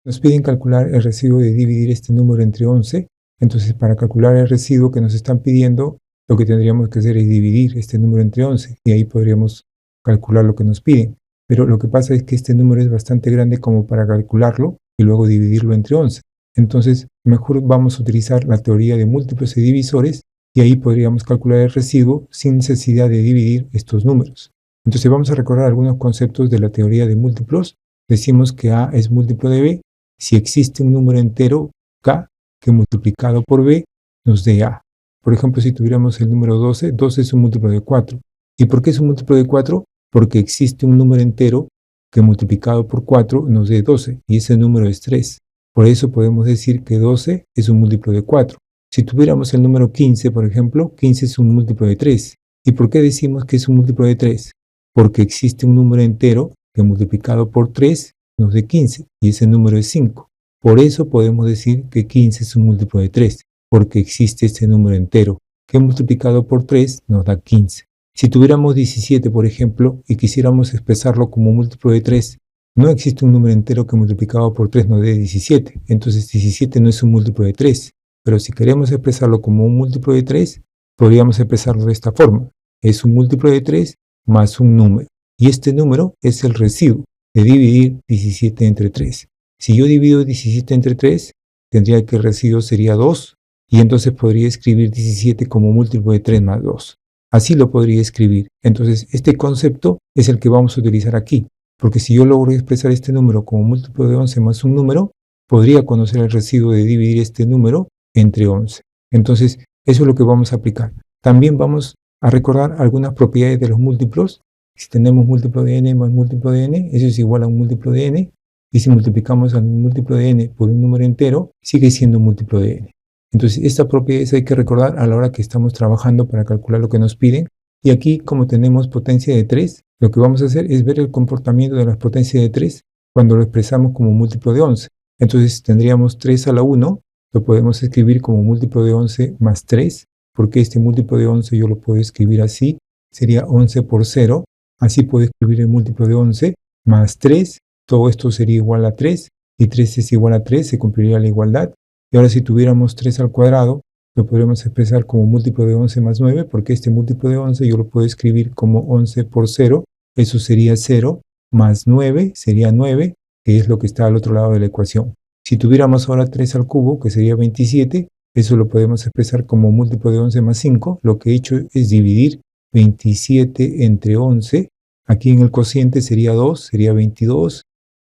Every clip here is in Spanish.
Nos piden calcular el residuo de dividir este número entre 11. Entonces, para calcular el residuo que nos están pidiendo, lo que tendríamos que hacer es dividir este número entre 11. Y ahí podríamos calcular lo que nos piden. Pero lo que pasa es que este número es bastante grande como para calcularlo y luego dividirlo entre 11. Entonces, mejor vamos a utilizar la teoría de múltiplos y divisores y ahí podríamos calcular el residuo sin necesidad de dividir estos números. Entonces, vamos a recordar algunos conceptos de la teoría de múltiplos. Decimos que A es múltiplo de B si existe un número entero K que multiplicado por B nos dé A. Por ejemplo, si tuviéramos el número 12, 12 es un múltiplo de 4. ¿Y por qué es un múltiplo de 4? Porque existe un número entero que multiplicado por 4 nos dé 12, y ese número es 3. Por eso podemos decir que 12 es un múltiplo de 4. Si tuviéramos el número 15, por ejemplo, 15 es un múltiplo de 3. ¿Y por qué decimos que es un múltiplo de 3? Porque existe un número entero que multiplicado por 3 nos dé 15, y ese número es 5. Por eso podemos decir que 15 es un múltiplo de 3, porque existe este número entero que multiplicado por 3 nos da 15. Si tuviéramos 17, por ejemplo, y quisiéramos expresarlo como múltiplo de 3, no existe un número entero que multiplicado por 3 nos dé 17. Entonces 17 no es un múltiplo de 3. Pero si queremos expresarlo como un múltiplo de 3, podríamos expresarlo de esta forma. Es un múltiplo de 3 más un número. Y este número es el residuo de dividir 17 entre 3. Si yo divido 17 entre 3, tendría que el residuo sería 2. Y entonces podría escribir 17 como múltiplo de 3 más 2. Así lo podría escribir. Entonces, este concepto es el que vamos a utilizar aquí. Porque si yo logro expresar este número como múltiplo de 11 más un número, podría conocer el residuo de dividir este número entre 11. Entonces, eso es lo que vamos a aplicar. También vamos a recordar algunas propiedades de los múltiplos. Si tenemos múltiplo de n más múltiplo de n, eso es igual a un múltiplo de n. Y si multiplicamos al múltiplo de n por un número entero, sigue siendo un múltiplo de n. Entonces, esta propiedad hay que recordar a la hora que estamos trabajando para calcular lo que nos piden. Y aquí, como tenemos potencia de 3, lo que vamos a hacer es ver el comportamiento de las potencias de 3 cuando lo expresamos como múltiplo de 11. Entonces, tendríamos 3 a la 1, lo podemos escribir como múltiplo de 11 más 3, porque este múltiplo de 11 yo lo puedo escribir así, sería 11 por 0. Así puedo escribir el múltiplo de 11 más 3, todo esto sería igual a 3, y 3 es igual a 3, se cumpliría la igualdad. Y ahora si tuviéramos 3 al cuadrado, lo podríamos expresar como múltiplo de 11 más 9, porque este múltiplo de 11 yo lo puedo escribir como 11 por 0, eso sería 0, más 9 sería 9, que es lo que está al otro lado de la ecuación. Si tuviéramos ahora 3 al cubo, que sería 27, eso lo podemos expresar como múltiplo de 11 más 5. Lo que he hecho es dividir 27 entre 11. Aquí en el cociente sería 2, sería 22.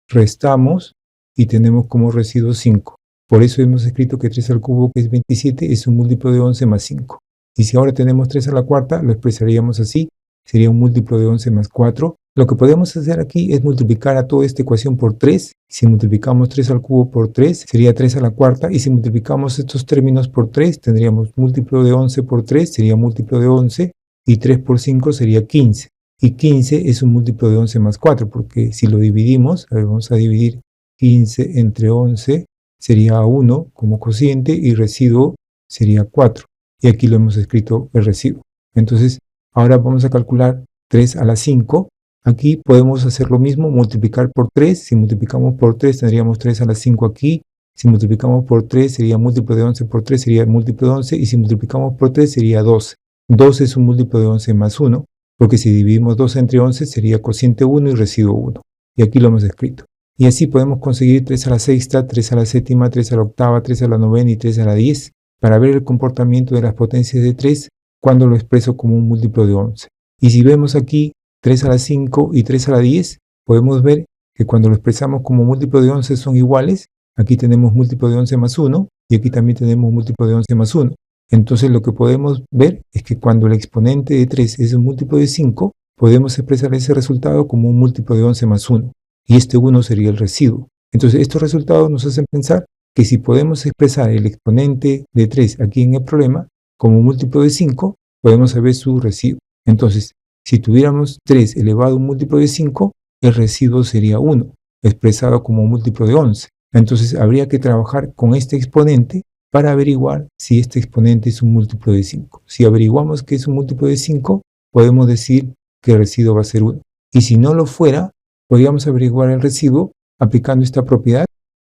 Restamos y tenemos como residuo 5. Por eso hemos escrito que 3 al cubo, que es 27, es un múltiplo de 11 más 5. Y si ahora tenemos 3 a la cuarta, lo expresaríamos así. Sería un múltiplo de 11 más 4. Lo que podemos hacer aquí es multiplicar a toda esta ecuación por 3. Si multiplicamos 3 al cubo por 3, sería 3 a la cuarta. Y si multiplicamos estos términos por 3, tendríamos múltiplo de 11 por 3, sería múltiplo de 11. Y 3 por 5 sería 15. Y 15 es un múltiplo de 11 más 4, porque si lo dividimos, a ver, vamos a dividir 15 entre 11, sería 1 como cociente y residuo sería 4. Y aquí lo hemos escrito el residuo. Entonces, ahora vamos a calcular 3 a la 5. Aquí podemos hacer lo mismo, multiplicar por 3. Si multiplicamos por 3, tendríamos 3 a la 5 aquí. Si multiplicamos por 3, sería múltiplo de 11 por 3, sería múltiplo de 11. Y si multiplicamos por 3, sería 12. 12 es un múltiplo de 11 más 1, porque si dividimos 12 entre 11, sería cociente 1 y residuo 1. Y aquí lo hemos escrito. Y así podemos conseguir 3 a la sexta, 3 a la séptima, 3 a la octava, 3 a la novena y 3 a la 10 para ver el comportamiento de las potencias de 3 cuando lo expreso como un múltiplo de 11. Y si vemos aquí 3 a la 5 y 3 a la 10, podemos ver que cuando lo expresamos como múltiplo de 11 son iguales. Aquí tenemos múltiplo de 11 más 1 y aquí también tenemos múltiplo de 11 más 1. Entonces lo que podemos ver es que cuando el exponente de 3 es un múltiplo de 5, podemos expresar ese resultado como un múltiplo de 11 más 1. Y este 1 sería el residuo. Entonces estos resultados nos hacen pensar que si podemos expresar el exponente de 3 aquí en el problema como un múltiplo de 5, podemos saber su residuo. Entonces, si tuviéramos 3 elevado a un múltiplo de 5, el residuo sería 1, expresado como un múltiplo de 11. Entonces habría que trabajar con este exponente para averiguar si este exponente es un múltiplo de 5. Si averiguamos que es un múltiplo de 5, podemos decir que el residuo va a ser 1. Y si no lo fuera, podríamos averiguar el residuo aplicando esta propiedad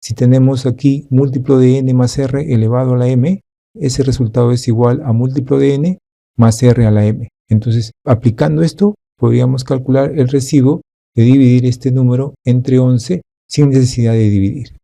si tenemos aquí múltiplo de n más r elevado a la m, ese resultado es igual a múltiplo de n más r a la m. Entonces, aplicando esto, podríamos calcular el residuo de dividir este número entre 11 sin necesidad de dividir.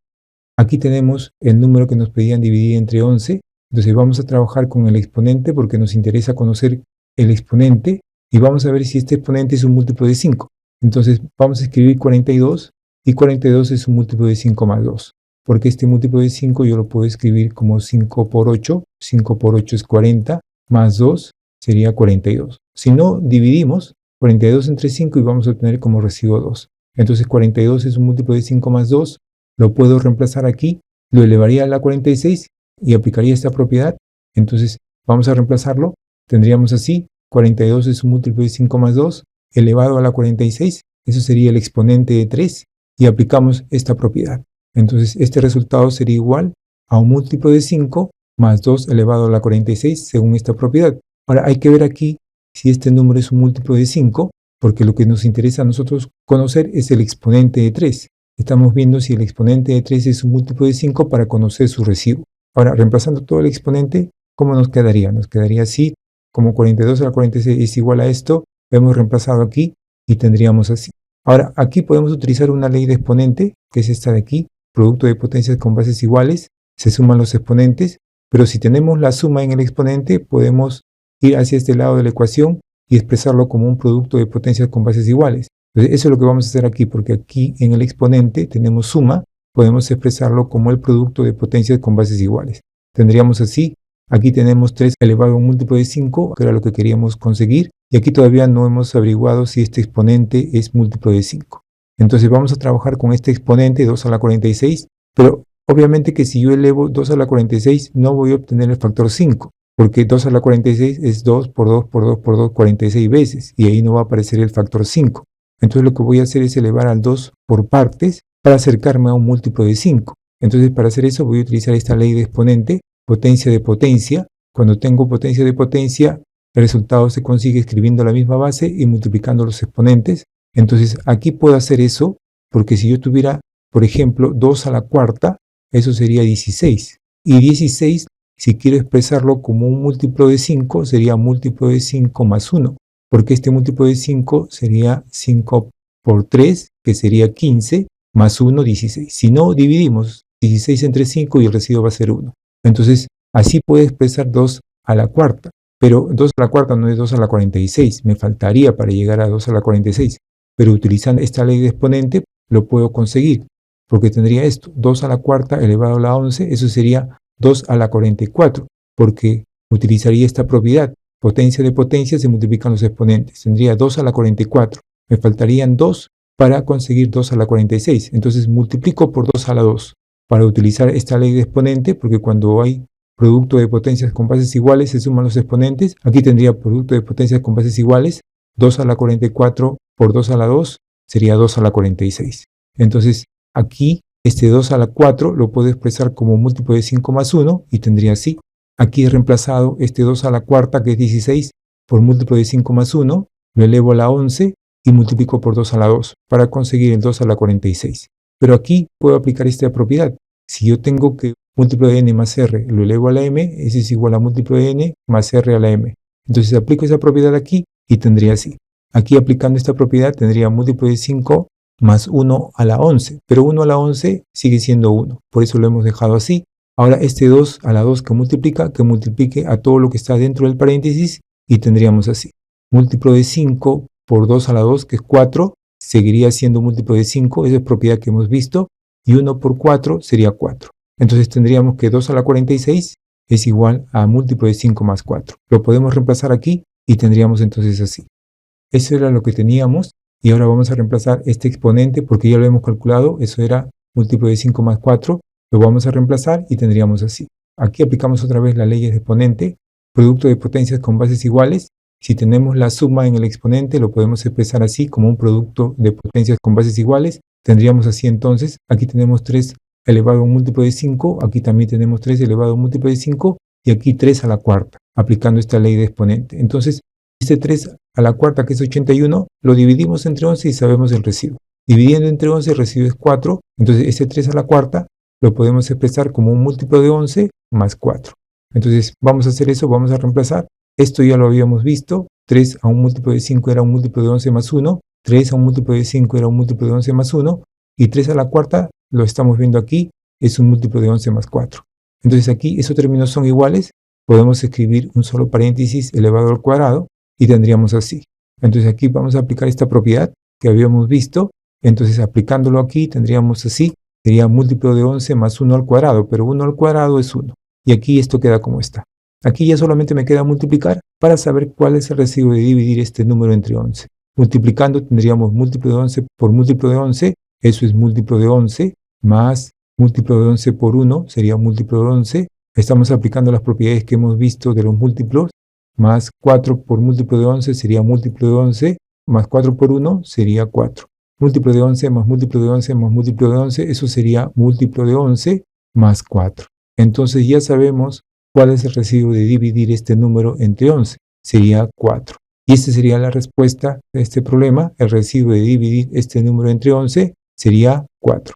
Aquí tenemos el número que nos pedían dividir entre 11. Entonces vamos a trabajar con el exponente porque nos interesa conocer el exponente y vamos a ver si este exponente es un múltiplo de 5. Entonces vamos a escribir 42 y 42 es un múltiplo de 5 más 2. Porque este múltiplo de 5 yo lo puedo escribir como 5 por 8. 5 por 8 es 40 más 2 sería 42. Si no, dividimos 42 entre 5 y vamos a obtener como residuo 2. Entonces 42 es un múltiplo de 5 más 2. Lo puedo reemplazar aquí, lo elevaría a la 46 y aplicaría esta propiedad. Entonces vamos a reemplazarlo. Tendríamos así, 42 es un múltiplo de 5 más 2 elevado a la 46. Eso sería el exponente de 3 y aplicamos esta propiedad. Entonces este resultado sería igual a un múltiplo de 5 más 2 elevado a la 46 según esta propiedad. Ahora hay que ver aquí si este número es un múltiplo de 5, porque lo que nos interesa a nosotros conocer es el exponente de 3. Estamos viendo si el exponente de 3 es un múltiplo de 5 para conocer su residuo. Ahora, reemplazando todo el exponente, ¿cómo nos quedaría? Nos quedaría así, como 42 a la 46 es igual a esto, lo hemos reemplazado aquí y tendríamos así. Ahora, aquí podemos utilizar una ley de exponente, que es esta de aquí, producto de potencias con bases iguales, se suman los exponentes, pero si tenemos la suma en el exponente, podemos ir hacia este lado de la ecuación y expresarlo como un producto de potencias con bases iguales. Entonces, eso es lo que vamos a hacer aquí, porque aquí en el exponente tenemos suma, podemos expresarlo como el producto de potencias con bases iguales. Tendríamos así, aquí tenemos 3 elevado a un múltiplo de 5, que era lo que queríamos conseguir, y aquí todavía no hemos averiguado si este exponente es múltiplo de 5. Entonces vamos a trabajar con este exponente 2 a la 46, pero obviamente que si yo elevo 2 a la 46 no voy a obtener el factor 5, porque 2 a la 46 es 2 por 2 por 2 por 2, 46 veces, y ahí no va a aparecer el factor 5. Entonces lo que voy a hacer es elevar al 2 por partes para acercarme a un múltiplo de 5. Entonces para hacer eso voy a utilizar esta ley de exponente, potencia de potencia. Cuando tengo potencia de potencia, el resultado se consigue escribiendo la misma base y multiplicando los exponentes. Entonces aquí puedo hacer eso, porque si yo tuviera, por ejemplo, 2 a la cuarta, eso sería 16. Y 16, si quiero expresarlo como un múltiplo de 5, sería múltiplo de 5 más 1. Porque este múltiplo de 5 sería 5 por 3, que sería 15, más 1, 16. Si no, dividimos 16 entre 5 y el residuo va a ser 1. Entonces, así puedo expresar 2 a la cuarta. Pero 2 a la cuarta no es 2 a la 46. Me faltaría para llegar a 2 a la 46. Pero utilizando esta ley de exponente, lo puedo conseguir. Porque tendría esto, 2 a la cuarta elevado a la 11, eso sería 2 a la 44. Porque utilizaría esta propiedad. Potencia de potencia se multiplican los exponentes. Tendría 2 a la 44. Me faltarían 2 para conseguir 2 a la 46. Entonces multiplico por 2 a la 2 para utilizar esta ley de exponente, porque cuando hay producto de potencias con bases iguales se suman los exponentes. Aquí tendría producto de potencias con bases iguales. 2 a la 44 por 2 a la 2 sería 2 a la 46. Entonces aquí este 2 a la 4 lo puedo expresar como múltiplo de 5 más 1 y tendría así. Aquí he reemplazado este 2 a la cuarta, que es 16, por múltiplo de 5 más 1, lo elevo a la 11 y multiplico por 2 a la 2 para conseguir el 2 a la 46. Pero aquí puedo aplicar esta propiedad. Si yo tengo que múltiplo de n más r lo elevo a la m, ese es igual a múltiplo de n más r a la m. Entonces aplico esa propiedad aquí y tendría así. Aquí aplicando esta propiedad tendría múltiplo de 5 más 1 a la 11. Pero 1 a la 11 sigue siendo 1. Por eso lo hemos dejado así. Ahora este 2 a la 2 que multiplique a todo lo que está dentro del paréntesis y tendríamos así. Múltiplo de 5 por 2 a la 2, que es 4, seguiría siendo múltiplo de 5, esa es propiedad que hemos visto, y 1 por 4 sería 4. Entonces tendríamos que 2 a la 46 es igual a múltiplo de 5 más 4. Lo podemos reemplazar aquí y tendríamos entonces así. Eso era lo que teníamos y ahora vamos a reemplazar este exponente porque ya lo hemos calculado, eso era múltiplo de 5 más 4. Lo vamos a reemplazar y tendríamos así. Aquí aplicamos otra vez las leyes de exponente, producto de potencias con bases iguales. Si tenemos la suma en el exponente, lo podemos expresar así como un producto de potencias con bases iguales. Tendríamos así entonces, aquí tenemos 3 elevado a un múltiplo de 5, aquí también tenemos 3 elevado a un múltiplo de 5 y aquí 3 a la cuarta, aplicando esta ley de exponente. Entonces, este 3 a la cuarta, que es 81, lo dividimos entre 11 y sabemos el residuo. Dividiendo entre 11 el residuo es 4, entonces este 3 a la cuarta lo podemos expresar como un múltiplo de 11 más 4. Entonces vamos a hacer eso, vamos a reemplazar. Esto ya lo habíamos visto. 3 a un múltiplo de 5 era un múltiplo de 11 más 1. 3 a un múltiplo de 5 era un múltiplo de 11 más 1. Y 3 a la cuarta, lo estamos viendo aquí, es un múltiplo de 11 más 4. Entonces aquí esos términos son iguales. Podemos escribir un solo paréntesis elevado al cuadrado y tendríamos así. Entonces aquí vamos a aplicar esta propiedad que habíamos visto. Entonces aplicándolo aquí tendríamos así. Sería múltiplo de 11 más 1 al cuadrado, pero 1 al cuadrado es 1. Y aquí esto queda como está. Aquí ya solamente me queda multiplicar para saber cuál es el residuo de dividir este número entre 11. Multiplicando tendríamos múltiplo de 11 por múltiplo de 11. Eso es múltiplo de 11 más múltiplo de 11 por 1 sería múltiplo de 11. Estamos aplicando las propiedades que hemos visto de los múltiplos. Más 4 por múltiplo de 11 sería múltiplo de 11. Más 4 por 1 sería 4. Múltiplo de 11 más múltiplo de 11 más múltiplo de 11. Eso sería múltiplo de 11 más 4. Entonces ya sabemos cuál es el residuo de dividir este número entre 11. Sería 4. Y esta sería la respuesta de este problema. El residuo de dividir este número entre 11 sería 4.